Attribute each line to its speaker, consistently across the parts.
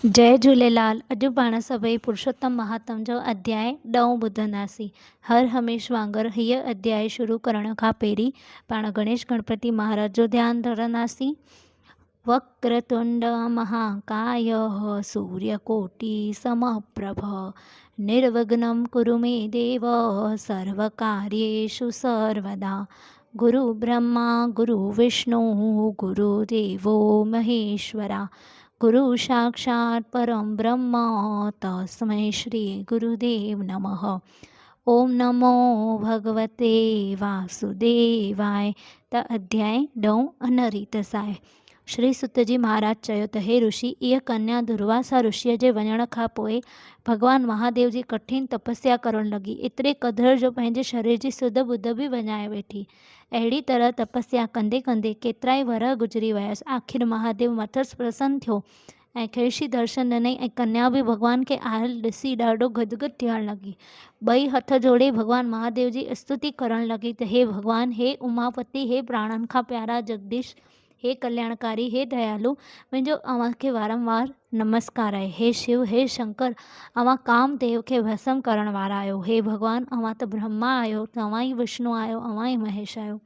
Speaker 1: जय झूलेलाल। अॼु पाण सभई पुरुषोत्तम महात्म जो अध्याय 9 ॿुधंदासीं। हर हमेश वांगुरु हीअ अध्याय शुरू करण खां पहिरीं पाण गणेश गणपति महाराज जो ध्यानु धरंदासीं। वक्रतुंड महाकाय सूर्यकोटि समप्रभ निर्विघ्नं कुरु मे देव सर्वकार्येषु सर्वदा। गुरु ब्रह्मा गुरु विष्णु गुरुदेवो महेश्वरा गुरु साक्षात् परम ब्रह्म तस्मै श्री गुरुदेव नमः। ओम नमो भगवते वासुदेवाय। त अध्याय 9 अनरीतसाय। श्री सुतजी महाराज चयो त हे ऋषि, इहा कन्या दुर्वासा ऋषिअ जे वञण खां पोइ भगवान महादेव जी कठिन तपस्या करण लगी। एतिरे क़दर जो पंहिंजे शरीर जी सुध बुध बि वञाए वेठी। अहिड़ी तरह तपस्या कंदे कंदे केतिराई वर गुज़री वियसि। आख़िर महादेव मथस प्रसन्न थियो ऐं खेसि दर्शन ॾिनई ऐं कन्या बि भगवान खे आयल ॾिसी ॾाढो गदगद थियण लगी। ॿई हथ जोड़े भगवान महादेव जी स्तुति करण लगी त हे भगवान, हे उमापति, हे प्राणन खां प्यारा जगदीश, हे कल्याणकारी, हे दयालु, मुंहिंजो अव्हांखे वारंवार नमस्कार आहे। हे शिव, हे शंकर, अव्हां कामदेव खे भस्म करण वारा आहियो। हे भगवान, अव्हां त ब्रह्मा आहियो, तव्हां ई विष्णु आहियो, अव्हां ई महेश आहियो,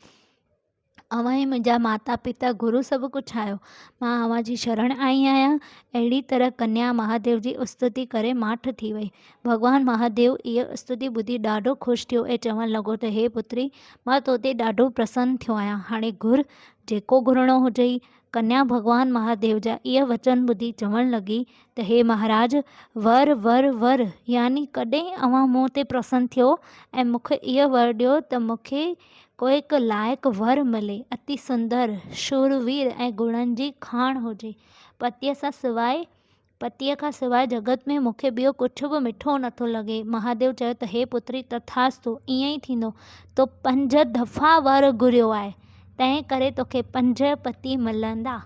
Speaker 1: अव्हां ई मुंहिंजा माता पिता गुरु सभु कुझु आहियो। मां अव्हां जी शरण आई आहियां। अहिड़ी तरह कन्या महादेव जी स्तुति करे माठ थी वई। भगवान महादेव इहा स्तुति ॿुधी ॾाढो ख़ुशि थियो ऐं चवणु लॻो त हे पुत्री, मां तो ते ॾाढो प्रसन्न थियो आहियां। हाणे घुर जेको घुरणो हुजई। कन्या भगवान महादेव जा इहा वचन ॿुधी चवणु लॻी त हे महाराज, वर वर वर, यानी कॾहिं अव्हां मूं ते प्रसन्न थियो ऐं मूंखे इहो वर ॾियो त मूंखे कोई हिकु लाइक़ु वर मिले, अति सुंदर, शूरवीर ऐं गुणनि जी खाण हुजे। पतीअ खां सवाइ जगत में मूंखे ॿियो कुझु बि मिठो नथो लॻे। महादेव चयो त हे पुत्री, तथास्तु, ईअं ई थींदो। तो 5 दफ़ा वर घुरियो आहे, तंहिं करे तोखे 5 पति मिलंदा।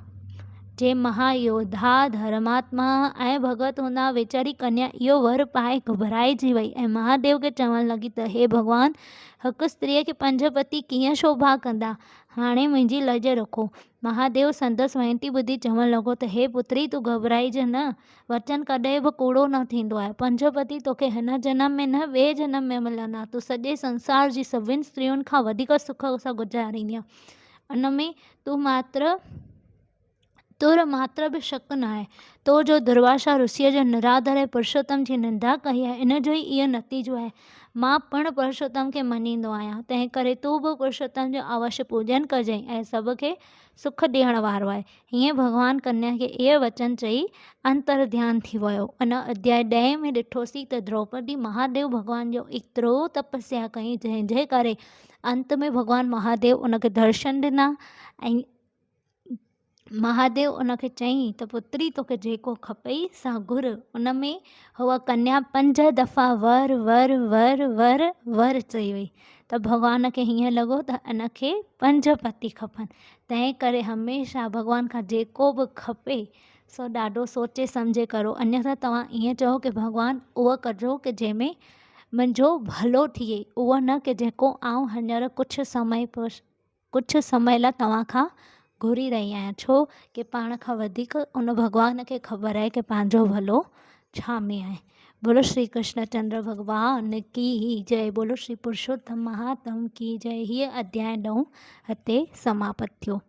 Speaker 1: जे महायोधा धर्मात्मा ऐं भगत हूंदा। वेचारी कन्या इहो वर पाए घबराइजी वई ऐं महादेव खे चवणु लॻी त हे भगवान, हिकु स्त्रीअ खे 5 पति कीअं शोभा कंदा। हाणे मुंहिंजी लज रखो। महादेव संदसि वेनती ॿुधी चवणु लॻो त हे पुत्री, तूं घबराइजे न। वचन कॾहिं बि कूड़ो न थींदो आहे। 5 पति तोखे हिन जनम में न, ॿिए जनम में मिलंदा। तूं सॼे संसार जी सभिनि स्त्रियुनि खां वधीक सुख सां गुज़ारींदीअं। उन में तुर मात्र बि शक न आहे। तो जो दुर्वासा ऋषिअ जो निरादर ऐं पुरुषोत्तम जी निंदा कई आहे, इन जो ई इहो नतीजो आहे। मां पिणु पुरुषोत्तम खे मञींदो आहियां, तंहिं करे तूं बि पुरुषोत्तम जो अवश्य पूॼन कजांइ ऐं सभ खे सुख ॾियण वारो आहे। हीअं भगवान कन्या खे इहे वचन चई अंतर ध्यान थी वियो। उन अध्याय 10 में ॾिठोसीं त द्रौपदी महादेव भगवान जो एतिरो तपस्या कई, जंहिंजे करे अंत में भगवान महादेव उनखे दर्शन ॾिना ऐं महादेव उनखे चयईं त पुत्री, तोखे जेको खपई सा घुर। उन में हुअ कन्या 5 दफ़ा वर वर वर वर वर चई वई त भगवान खे हीअं लॻो त इनखे 5 पति खपनि। तंहिं करे हमेशह भगवान खां जेको बि खपे सो ॾाढो सोचे सम्झे करो। अन्यथा तव्हां ईअं चओ की भगवान उहो कजो की जंहिंमें मुंहिंजो भलो थिए, उहो न की जेको आउं हींअर कुझु समय लाइ तव्हां खां घुरी रही आहियां। छो की पाण खां वधीक उन भगवान खे ख़बर आहे की पंहिंजो भलो छा में आहे। बोलो श्री कृष्ण चंद्र भगवान की जय। बोलो श्री पुरुषोत्तम महात्म की जय। हीअ अध्याय 9 हिते समाप्त थियो।